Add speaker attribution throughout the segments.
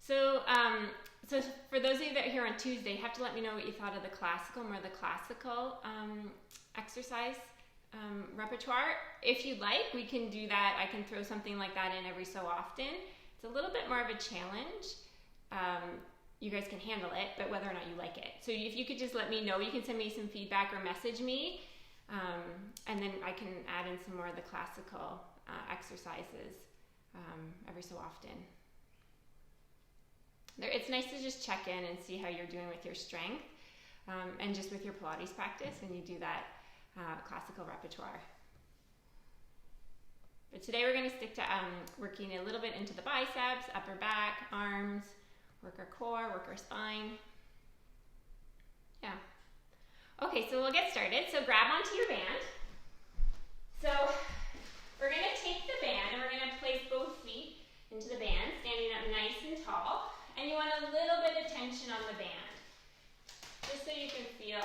Speaker 1: So for those of you that are here on Tuesday, you have to let me know what you thought of the classical, more the classical exercise repertoire. If you'd like, we can do that. I can throw something like that in every so often. It's a little bit more of a challenge. You guys can handle it, but whether or not you like it. So if you could just let me know, you can send me some feedback or message me, and then I can add in some more of the classical exercises every so often. It's nice to just check in and see how you're doing with your strength and just with your Pilates practice when you do that classical repertoire. But today we're going to stick to working a little bit into the biceps, upper back, arms, work our core, work our spine. Yeah. Okay, so we'll get started. So grab onto your band. So we're going to take the band and we're going to place both feet into the band, standing up nice and tall. And you want a little bit of tension on the band, just so you can feel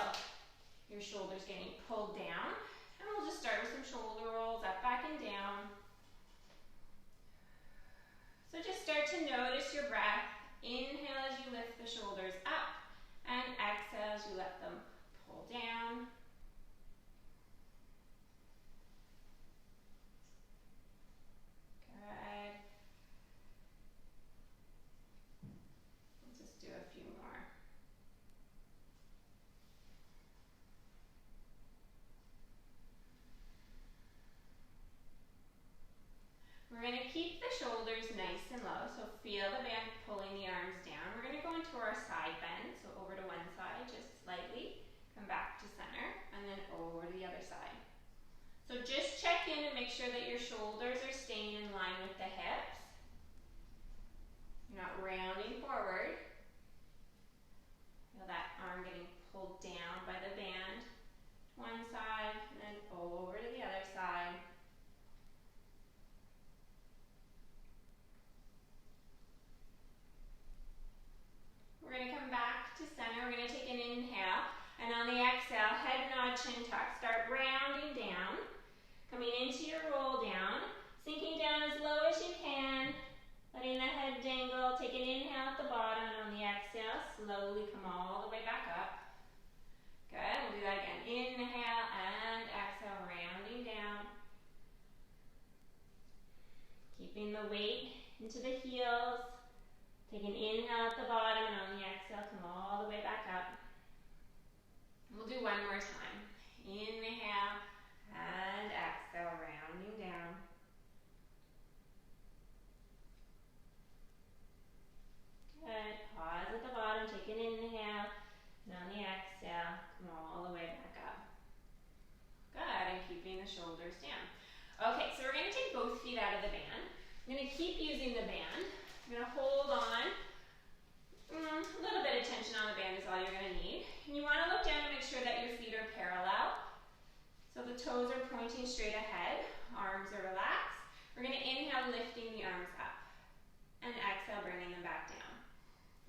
Speaker 1: your shoulders getting pulled down. And we'll just start with some shoulder rolls, up, back, and down. So just start to notice your breath. Inhale as you lift the shoulders up, and exhale as you let them pull down. Good. We'll just do a few more. We're going to keep the shoulders nice and low, so feel the band pulling the arms down. We're going to go into our side bend, so over to one side just slightly, come back to center, and then over to the other side. So just check in and make sure that your shoulders are staying in line with the hips. You're not rounding forward. Feel that arm getting pulled down by the band. One side, and then over to the other side. We're going to come back to center. We're going to take an inhale, and on the exhale, head nod, chin tuck. Start rounding down, coming into your roll down, sinking down as low as you can, letting the head dangle. Take an inhale at the bottom, and on the exhale, slowly come all the way back up. Good. We'll do that again. Inhale and exhale, rounding down. Keeping the weight into the heels. Take an inhale at the bottom, and on the exhale, come all the way back up. We'll do one more time. Inhale and exhale, rounding down. Good. Pause at the bottom, take an inhale, and on the exhale, come all the way back up. Good, and keeping the shoulders down. Okay, so we're going to take both feet out of the band. I'm going to keep using the band. I'm going to hold on. A little bit of tension on the band is all you're going to need. And you want to look down and make sure that your feet are parallel. So the toes are pointing straight ahead. Arms are relaxed. We're going to inhale, lifting the arms up. And exhale, bringing them back down.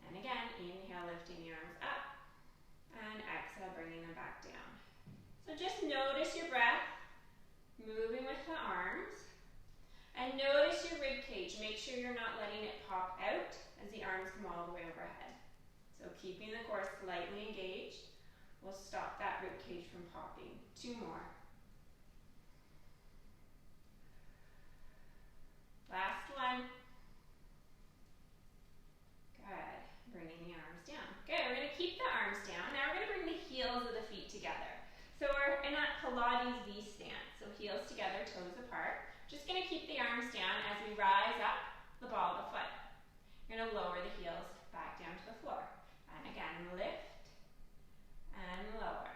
Speaker 1: And again, inhale, lifting the arms up. And exhale, bringing them back down. So just notice your breath, moving with the arms. And notice your rib cage. Make sure you're not letting it pop out as the arms come all the way overhead. So keeping the core slightly engaged will stop that rib cage from popping. Two more. Last one. Good. Bringing the arms down. Good. We're going to keep the arms down. Now we're going to bring the heels of the feet together. So we're in that Pilates V stance. So heels together, toes apart. Just going to keep the arms down as we rise up the ball of the foot. You're going to lower the heels back down to the floor. And again, lift and lower.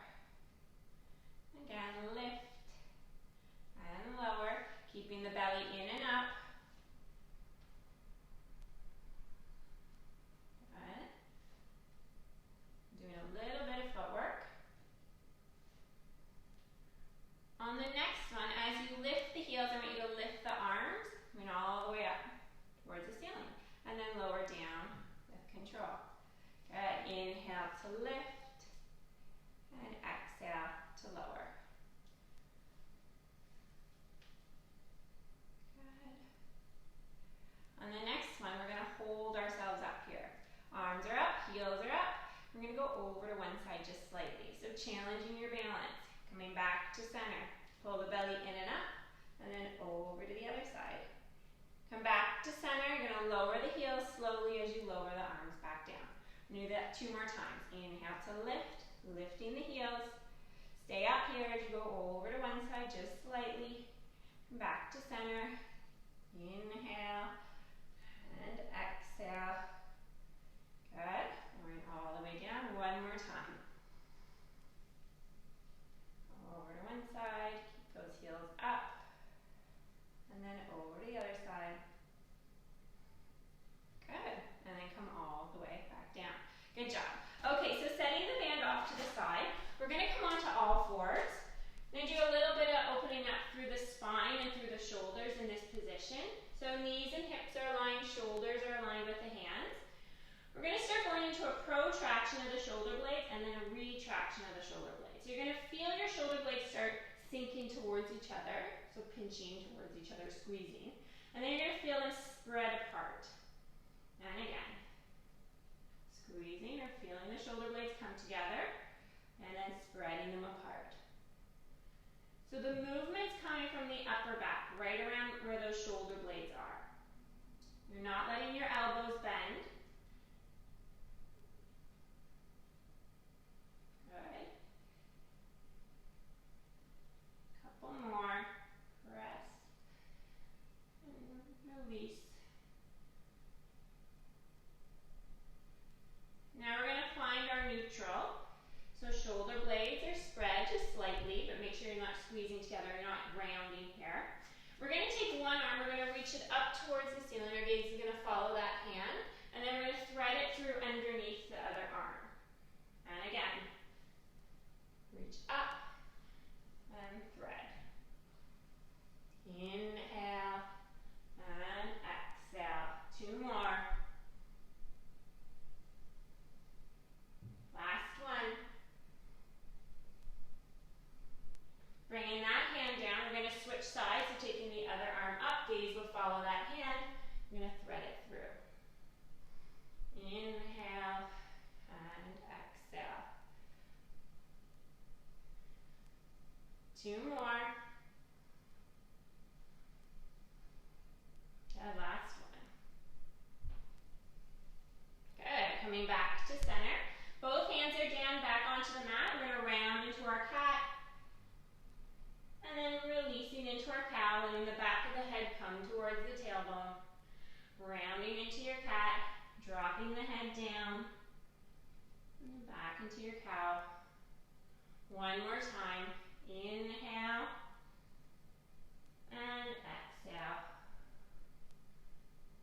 Speaker 1: Again, lift and lower. Keeping the belly in and up. Good. Doing a little bit of footwork. On the next one, as you lift the heels, I want you to lift the arms, bring all the way up towards the ceiling, and then lower down with control. Good. Inhale to lift, and exhale to lower. Good. On the next one, we're going to hold ourselves up here. Arms are up, heels are up. We're going to go over to one side just slightly. So challenging your balance. Coming back to center. Pull the belly in and up, and then over to the other side. Come back to center. You're going to lower the heels slowly as you lower the arms back down. Do that 2 more times. Inhale to lift, lifting the heels. Stay up here as you go over to one side just slightly. Come back to center. Inhale and exhale. Good. Going all the way down. One more time. Over to one side. Keep those heels up. And then over to the other side. Good. And then come all the way back down. Good job. Okay, so setting the band off to the side. We're going to come onto all fours. We're going to do a little bit of opening up through the spine and through the shoulders in this position. So knees and hips are aligned, shoulders are aligned with the hands. We're going to start going into a protraction of the shoulder blades and then a retraction of the shoulder blades. So you're going to feel your shoulder blades start sinking towards each other, so pinching towards each other, squeezing. And then you're going to feel them spread apart. And again, squeezing or feeling the shoulder blades come together and then spreading them apart. So the movement's coming from the upper back, right around where those shoulder blades are. You're not letting your elbows bend. Good. Couple more. Press. And release. Now we're going to find our neutral. So shoulder blades are spread just slightly, but make sure you're not squeezing together, you're not rounding here. We're going to take one arm, we're going to reach it up towards the ceiling. Our gaze is going to follow that hand, and then we're going to thread it through underneath the other arm. And again, reach up and thread. Inhale and exhale. 2 more. Last one. Bringing that hand down, we're going to switch sides, so taking the other arm up, gaze will follow that hand. I'm going to thread it through. Inhale and exhale. 2 more. And last one. Good. Coming back to center. Both hands are down, back onto the mat. We're going to round into our cat. And then releasing into our cow, letting the back of the head come towards the tailbone. Rounding into your cat, dropping the head down, and then back into your cow. One more time. Inhale and exhale.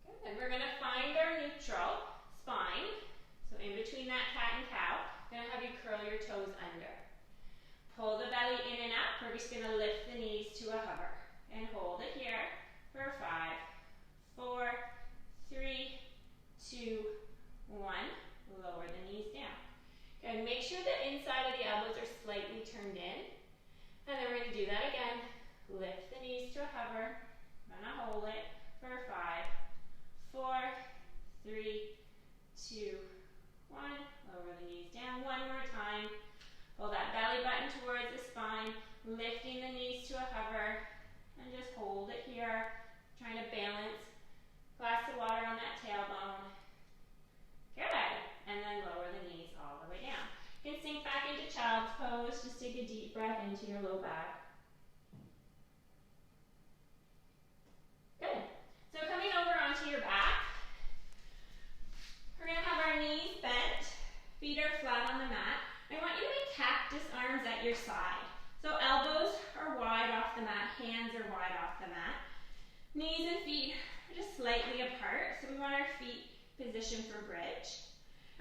Speaker 1: Good. We're going to find our neutral spine. So in between that cat and cow, I'm going to have you curl your toes under. Pull the belly in and up. We're just going to lift the knees to a hover. And hold it here for 5, 4, 3, 2, 1. Lower the knees down. Good. Make sure the inside of the elbows are slightly turned in. And then we're going to do that again. Lift the knees to a hover. I'm going to hold it for 5, 4, 3, 2, 1. Lower the knees down. One more time. Pull that belly button towards the spine, lifting the knees to a hover, and just hold it here, trying to balance. Glass of water on that tailbone. Good. And then lower the knees all the way down. You can sink back into child's pose. Just take a deep breath into your low back. Good. So coming over onto your back, we're going to have our knees bent, feet are flat on the mat. I want you to make cactus arms at your side. So elbows are wide off the mat, hands are wide off the mat. Knees and feet are just slightly apart, so we want our feet positioned for bridge.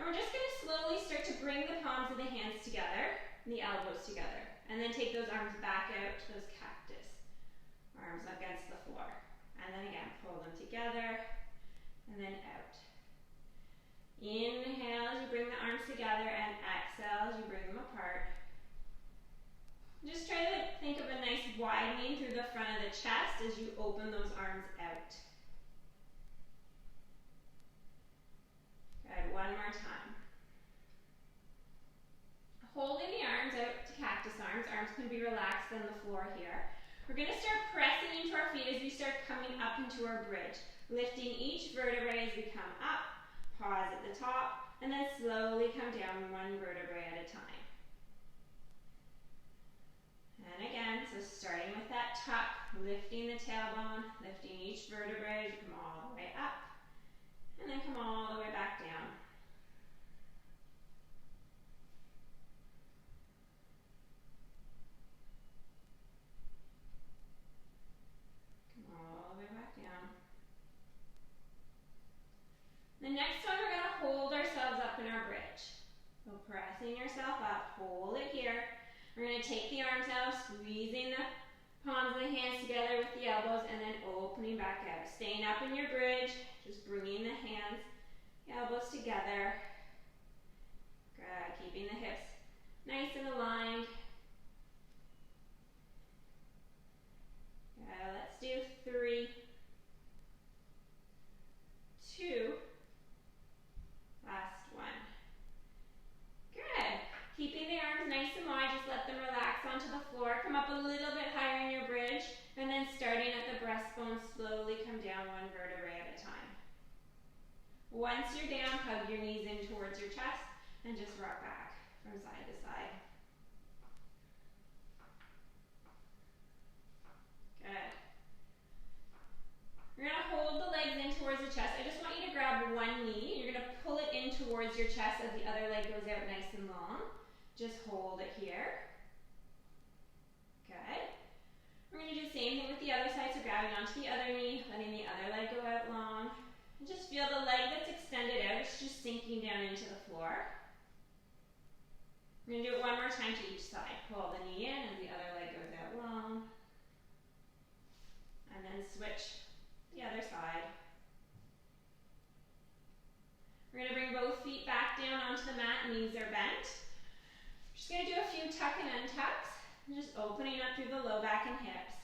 Speaker 1: And we're just going to slowly start to bring the palms of the hands together, and the elbows together. And then take those arms back out to those cactus. Arms against the floor. And then again, pull them together, and then out. Inhale as you bring the arms together, and exhale as you bring them apart. Just try to think of a nice widening through the front of the chest as you open those arms out. Good, one more arms can be relaxed on the floor here. We're going to start pressing into our feet as we start coming up into our bridge, lifting each vertebrae as we come up, pause at the top, and then slowly come down one vertebrae at a time. And again, so starting with that tuck, lifting the tailbone, lifting each vertebrae as you come all the way up, and then come all the way back down. All the way back down. The next one, we're going to hold ourselves up in our bridge. So pressing yourself up, hold it here. We're going to take the arms out, squeezing the palms of the hands together with the elbows, and then opening back out. Staying up in your bridge, just bringing the hands, the elbows together. Good, keeping the hips nice and aligned. Good, let's do 3, 2, last one. Good. Keeping the arms nice and wide, just let them relax onto the floor. Come up a little bit higher in your bridge, and then starting at the breastbone, slowly come down one vertebrae at a time. Once you're down, hug your knees in towards your chest, and just rock back from side to side. Good. You're going to hold the legs in towards the chest. I just want you to grab one knee. You're going to pull it in towards your chest as the other leg goes out nice and long. Just hold it here. Good. We're going to do the same thing with the other side. So grabbing onto the other knee, letting the other leg go out long. And just feel the leg that's extended out. It's just sinking down into the floor. We're going to do it one more time to each side. Pull the knee in as the other leg goes out long. And then switch the other side. We're going to bring both feet back down onto the mat, knees are bent. Just going to do a few tuck and untucks, and just opening up through the low back and hips.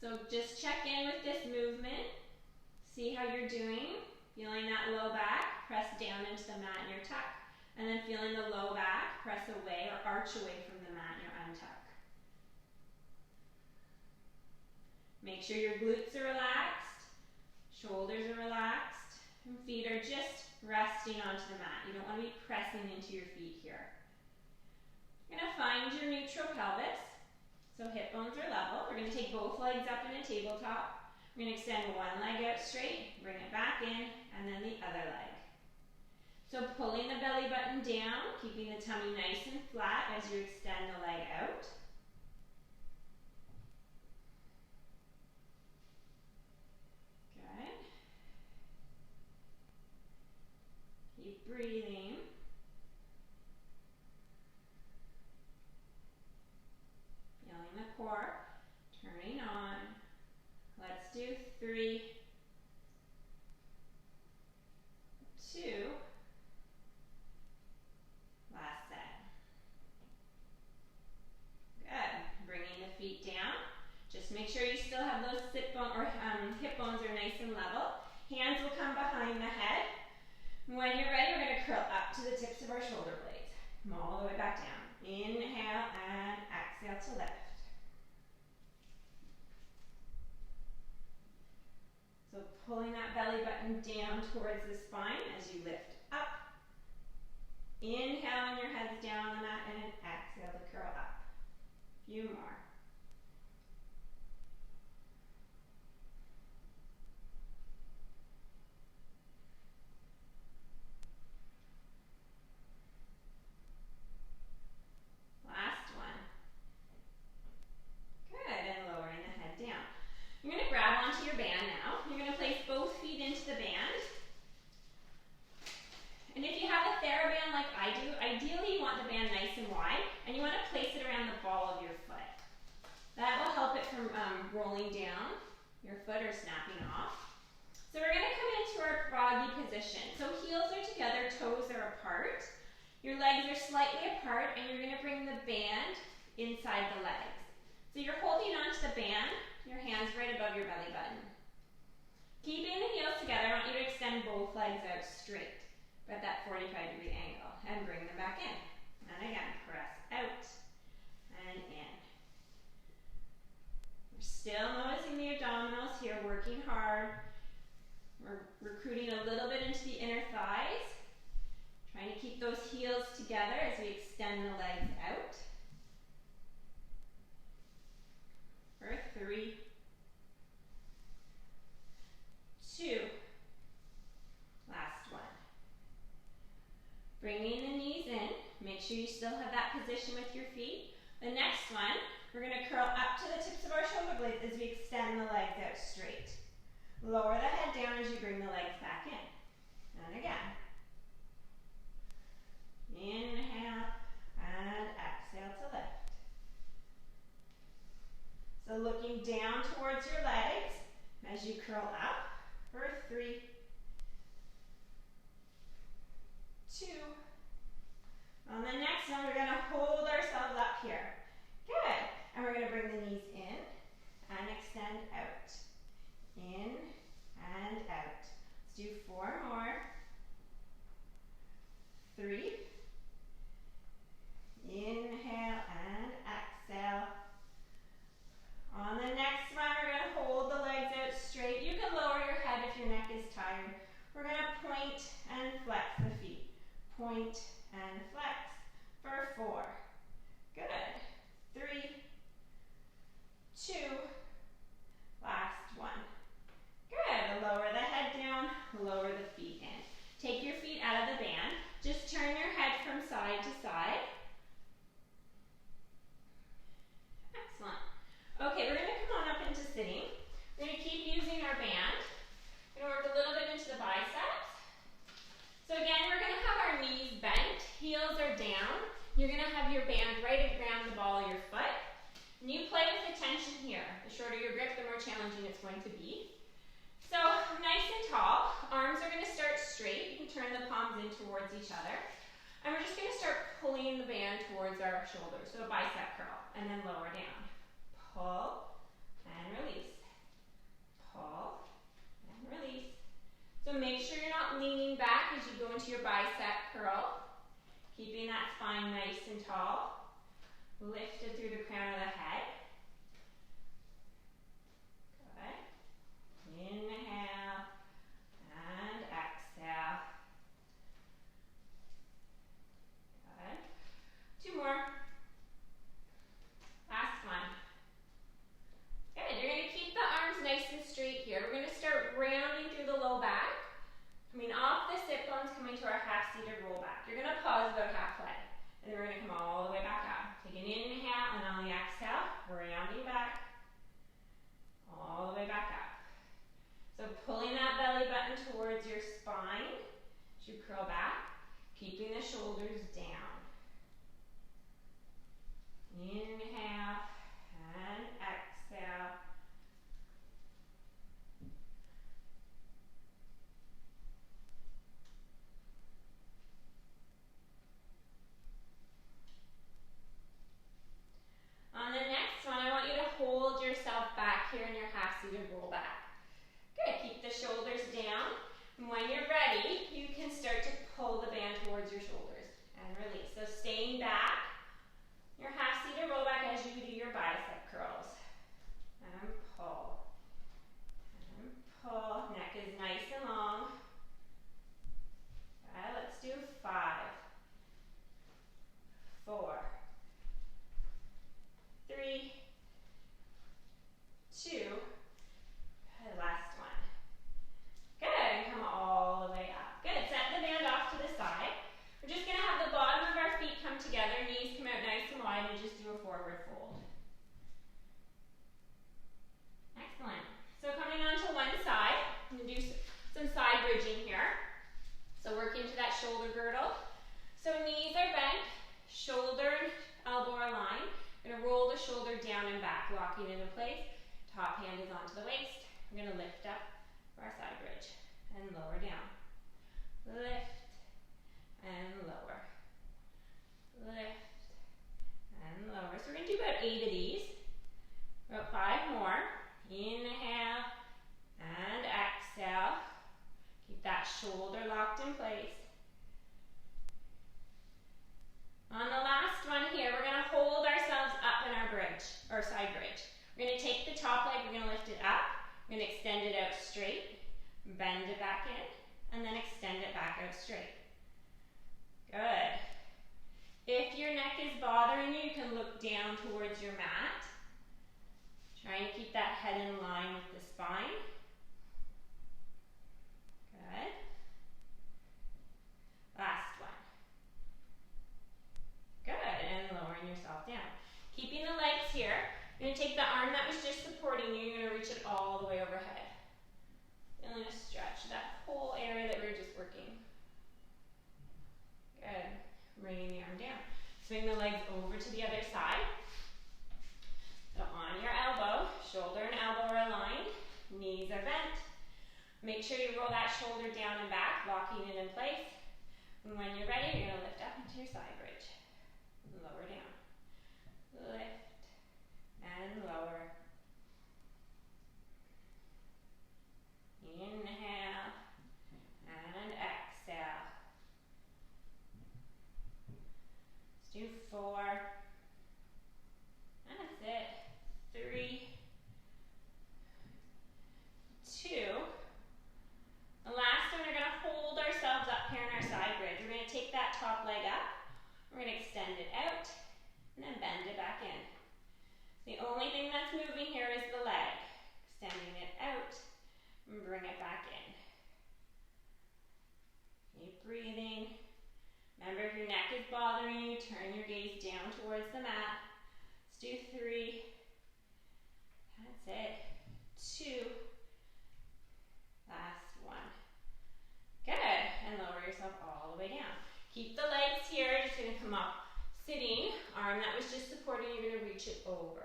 Speaker 1: So just check in with this movement, see how you're doing, feeling that low back, press down into the mat in your tuck, and then feeling the low back, press away or arch away from the mat in your untuck. Make sure your glutes are relaxed, shoulders are relaxed, and feet are just resting onto the mat. You don't want to be pressing into your feet here. You're going to find your neutral pelvis. So hip bones are level. We're going to take both legs up in a tabletop. We're going to extend one leg out straight, bring it back in, and then the other leg. So pulling the belly button down, keeping the tummy nice and flat as you extend the leg out. Good. Keep breathing. Feeling the core, turning on. Let's do 3, 2, last set. Good. Bringing the feet down. Just make sure you still have those hip bones are nice and level. Hands will come behind the head. When you're ready, we're going to curl up to the tips of our shoulder blades. Come all the way back down. Inhale and exhale to lift. So pulling that belly button down towards the spine as you lift up. Inhale when your head's down on the mat, and then exhale to curl up. A few more. Last one. Good, and lowering the head down. You're going to grab onto your band now. You're going to place both feet into the band. And if you have a TheraBand like I do, ideally you want the band nice and wide, and you want to place it around the ball of your foot. That will help it from rolling down your foot or snapping off. So we're going to come into our froggy position. So heels are together, toes are apart. Your legs are slightly apart, and you're going to bring the band inside the legs. So you're holding onto the band, your hands right above your belly button. Keeping the heels together, I want you to extend both legs out straight, but at that 45-degree angle, and bring them back in. And again. recruiting a little bit into the inner thighs. Trying to keep those heels together as we extend the legs out. For 3, 2, last one. Bringing the knees in, make sure you still have that position with your feet. The next one, we're going to curl up to the tips of our shoulder blades as we extend the legs out straight. Lower the head down as you bring the legs back in. And again. Inhale and exhale to lift. So looking down towards your legs as you curl up for 3, 2. On the next one, we're going to hold ourselves up here. Good. And we're going to bring the knees in and extend out. In and out. Let's do 4 more. 3. Inhale and exhale. On the next one, we're going to hold the legs out straight. You can lower your head if your neck is tired. We're going to point and flex the feet. Point and flex for 4. Good. 3, 2, last one. Good. Lower the head down, lower the feet in. Take your feet out of the band. Just turn your head from side to side. Excellent. Okay, we're going to come on up into sitting. We're going to keep using our band. We're going to work a little bit into the biceps. So again, we're going to have our knees bent, heels are down. You're going to have your band right around the ball of your foot. And you play with the tension here. The shorter your grip, the more challenging it's going to be. So nice and tall. Arms are going to start straight. You can turn the palms in towards each other. And we're just going to start pulling the band towards our shoulders. So a bicep curl, and then lower down. Pull and release. Pull and release. So make sure you're not leaning back as you go into your bicep curl. Keeping that spine nice and tall. Lifted through the crown of the head. Good. Inhale and exhale. Good. 2 more. Last one. Good. You're going to keep the arms nice and straight here. We're going to start rounding through the low back. Coming off the sit bones, coming to our half-seated rollback. You're going to pause about halfway. And then we're going to come all the way back up. Take an inhale, and on the exhale, rounding back. All the way back up. So pulling that belly button towards your spine as you curl back. Keeping the shoulders down. Inhale and exhale. On the next one, I want you to hold yourself back here in your half-seated rollback. Good. Keep the shoulders down. And when you're ready, you can start to pull the band towards your shoulders and release. So staying back, your half-seated rollback as you do your bicep curls. And pull. And pull. Neck is nice and long. Okay, let's do 5, 4, 3, 2, good, last one. Good, and come all the way up. Good, set the band off to the side. We're just going to have the bottom of our feet come together, knees come out nice and wide, and just do a forward fold. Excellent. So coming on to one side, I'm going to do some side bridging here. So work into that shoulder girdle. So knees are bent, shoulder and elbow are aligned. We're going to roll the shoulder down and back, locking into place. Top hand is onto the waist. We're going to lift up for our side bridge and lower down. Lift and lower. Lift and lower. So we're going to do about 8 of these. About 5 more. Inhale and exhale. Keep that shoulder locked in place. On the last one here, we're going to hold ourselves up in our bridge, or side bridge. We're going to take the top leg, we're going to lift it up. We're going to extend it out straight. Bend it back in, and then extend it back out straight. Good. If your neck is bothering you, you can look down towards your mat. Try and keep that head in line with the spine. Good. Last one. Good, and lowering yourself down. Keeping the legs here, you're going to take the arm that was just supporting you, you're going to reach it all the way overhead. Feeling a stretch, that whole area that we were just working. Good. Bringing the arm down. Swing the legs over to the other side. So on your elbow, shoulder and elbow are aligned, knees are bent. Make sure you roll that shoulder down and back, locking it in place. And when you're ready, you're going to lift up into your side bridge. Lower down. Lift and lower. Inhale and exhale. Let's do 4. That's it. 3, 2. The last one, we're going to hold ourselves up here in our side bridge. We're going to take that top leg up. We're going to extend it out and then bend it back in. The only thing that's moving here is the leg. Extending it out and bring it back in. Keep breathing. Remember, if your neck is bothering you, turn your gaze down towards the mat. Let's do 3. That's it. 2. Last one. Good. And lower yourself all the way down. Keep the legs here. Just going to come up. Sitting. Arm that was just supporting, you're going to reach it over.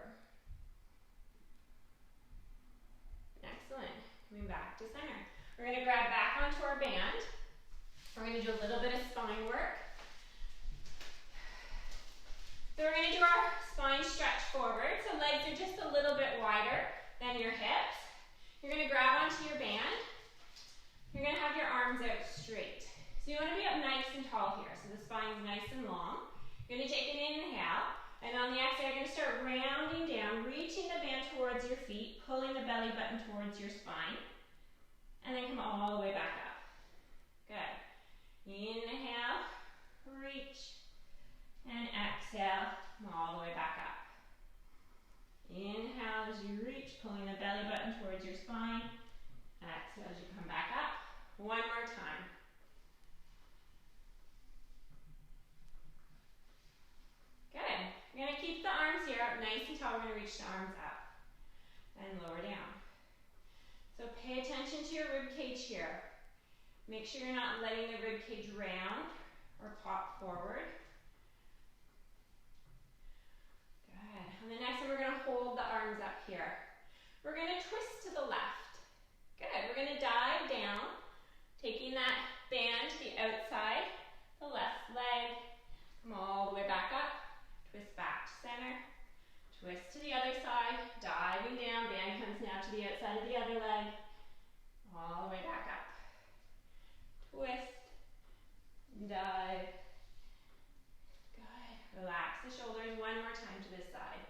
Speaker 1: Excellent. Coming back to center. We're going to grab back onto our band. We're going to do a little bit of spine work. So we're going to do our spine stretch forward. So legs are just a little bit wider than your hips. You're going to grab onto your band. You're going to have your arms out straight. So you want to be up nice and tall here. So the spine's nice and long. You're going to take an inhale. And on the exhale, you're going to start rounding down, reaching the band towards your feet, pulling the belly button towards your spine. And then come all the way back up. Good. Inhale, reach, and exhale, come all the way back up. Inhale as you reach, pulling the belly button towards your spine. Exhale as you come back up. One more time. Good. You're going to keep the arms here up nice and tall. We're going to reach the arms up and lower down. So pay attention to your rib cage here. Make sure you're not letting the rib cage round or pop forward. Good. On the next one, we're going to hold the arms up here. We're going to twist to the left. Good. We're going to dive down, taking that band to the outside, the left leg, come all the way back up. Twist back to center, twist to the other side, diving down, band comes now to the outside of the other leg, all the way back up. Twist, dive, good. Relax the shoulders one more time to this side.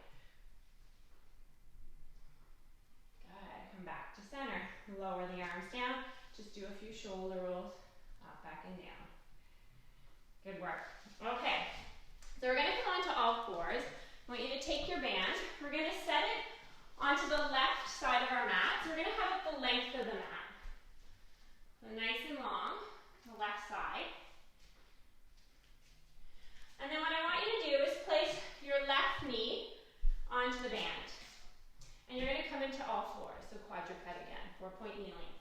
Speaker 1: Good, come back to center, lower the arms down, just do a few shoulder rolls, up, back and down. Good work. Okay. So we're going to come onto all fours. I want you to take your band. We're going to set it onto the left side of our mat. So we're going to have it the length of the mat. So nice and long, the left side. And then what I want you to do is place your left knee onto the band. And you're going to come into all fours, so quadruped again, 4-point kneeling.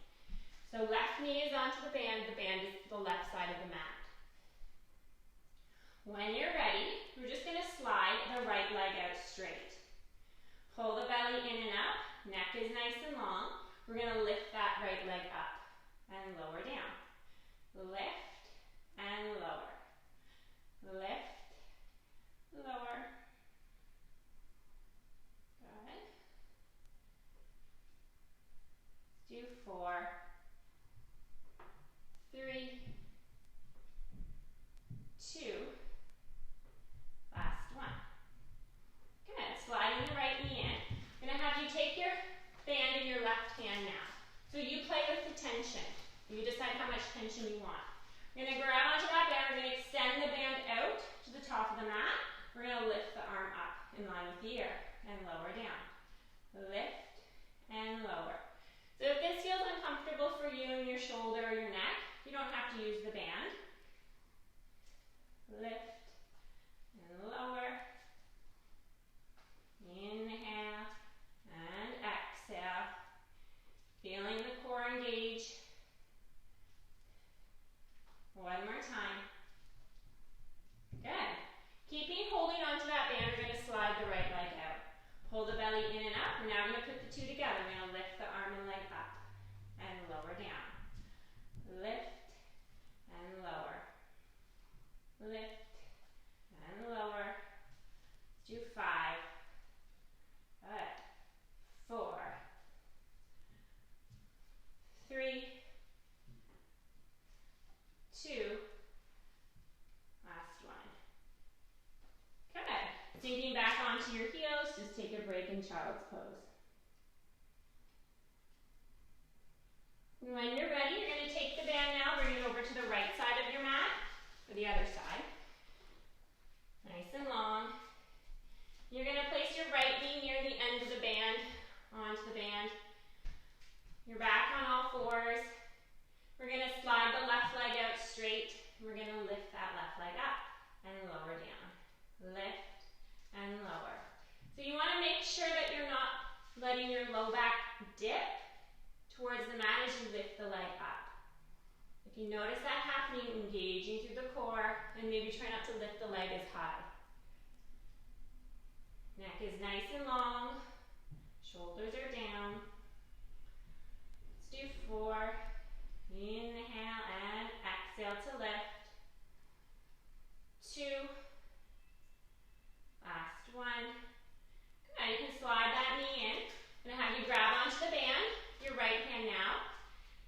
Speaker 1: So left knee is onto the band is the left side of the mat. When you're ready, we're just going to slide the right leg out straight. Pull the belly in and up, neck is nice and long. We're going to lift that right leg up and lower down. Lift and lower. Lift, lower. Good. Let's do 4, 3, 2, last one. Good. Sliding the right knee in. I'm going to have you take your band in your left hand now. So you play with the tennis You decide how much tension you want. We're going to grab onto that band. We're going to extend the band out to the top of the mat. We're going to lift the arm up in line with the ear and lower down. Lift and lower. So if this feels uncomfortable for you in your shoulder or your neck, you don't have to use the band. Lift and lower. Inhale and exhale. Feeling the core engage. One more time. Good. Keeping holding onto that band, we're going to slide the right leg out. Pull the belly in and up. We're now going to put the two together. We're going to lift the arm and leg up and lower down. Lift and lower. Lift and lower. Let's do 5. Good. 4. 3. 2. Last one. Good. Sinking back onto your heels, just take a break in child's pose. When you're ready, you're going to take the band now, bring it over to the right side of your mat, or the other side. Nice and long. You're going to place your right knee near the end of the band, onto the band. You're back on all fours. We're going to slide the left leg out straight. We're going to lift that left leg up and lower down. Lift and lower. So you want to make sure that you're not letting your low back dip towards the mat as you lift the leg up. If you notice that happening, engaging through the core, and maybe try not to lift the leg as high. Neck is nice and long. Shoulders are down. Let's do 4. Inhale and exhale to lift. 2. Last one. Good. You can slide that knee in. I'm going to have you grab onto the band, your right hand now.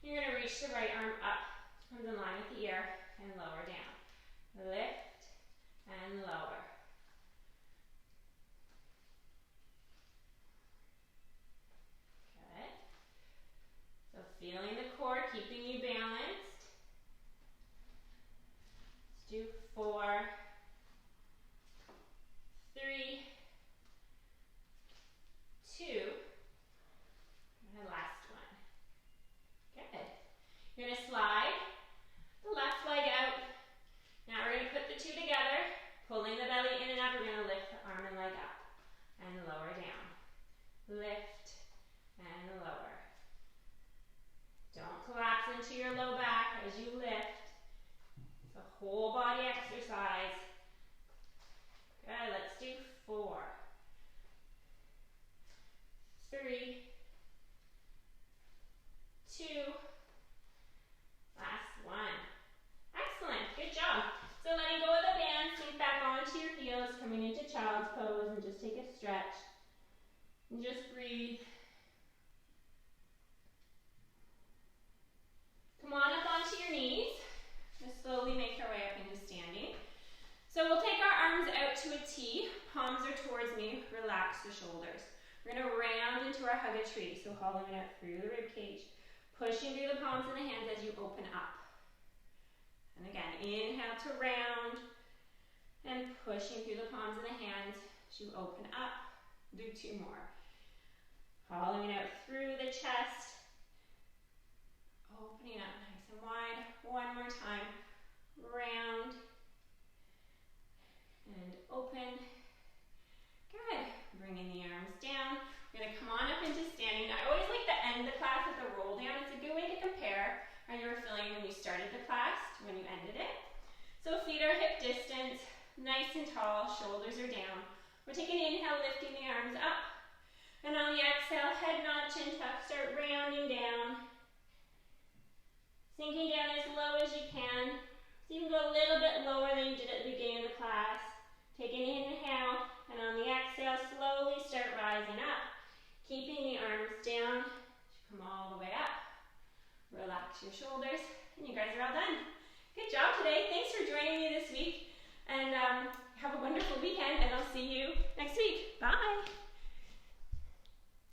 Speaker 1: You're going to reach the right arm up. Comes in line with the ear and lower down. Lift and lower. Good. So feeling the core, keeping you balanced. Let's do 4. 3. 2. And last one. Good. You're going to slide the left leg out. Now we're going to put the two together, pulling the belly in and up. We're going to lift the arm and leg up and lower down. Lift and lower. Don't collapse into your low back as you lift. It's a whole body exercise. Good. Let's do 4. 3. 2. Last one. Excellent. Good job. So letting go of the band, sink back onto your heels, coming into child's pose, and just take a stretch. And just breathe. Come on up onto your knees. Just slowly make your way up into standing. So we'll take our arms out to a T. Palms are towards me. Relax the shoulders. We're going to round into our hug a tree. So hollowing out through the rib cage. Pushing through the palms and the hands as you open up. And again, inhale to round. And pushing through the palms and the hands as you open up. Do 2 more. Hollowing out through the chest. Opening up nice and wide. One more time. Round. And open. Good. Bringing the arms down. We're going to come on up into standing. I always like to end the class with a roll down. It's a good way to compare how you were feeling when you started the class to when you ended it. So feet are hip distance, nice and tall, shoulders are down. We're taking an inhale, lifting the arms up. And on the exhale, head nod, chin tuck, start rounding down. Sinking down as low as you can. So you can go a little bit lower than you did at the beginning of the class. Take an inhale, and on the exhale, slowly start rising up. Keeping the arms down, come all the way up. Relax your shoulders, and you guys are all done. Good job today. Thanks for joining me this week, and have a wonderful weekend, and I'll see you next week. Bye.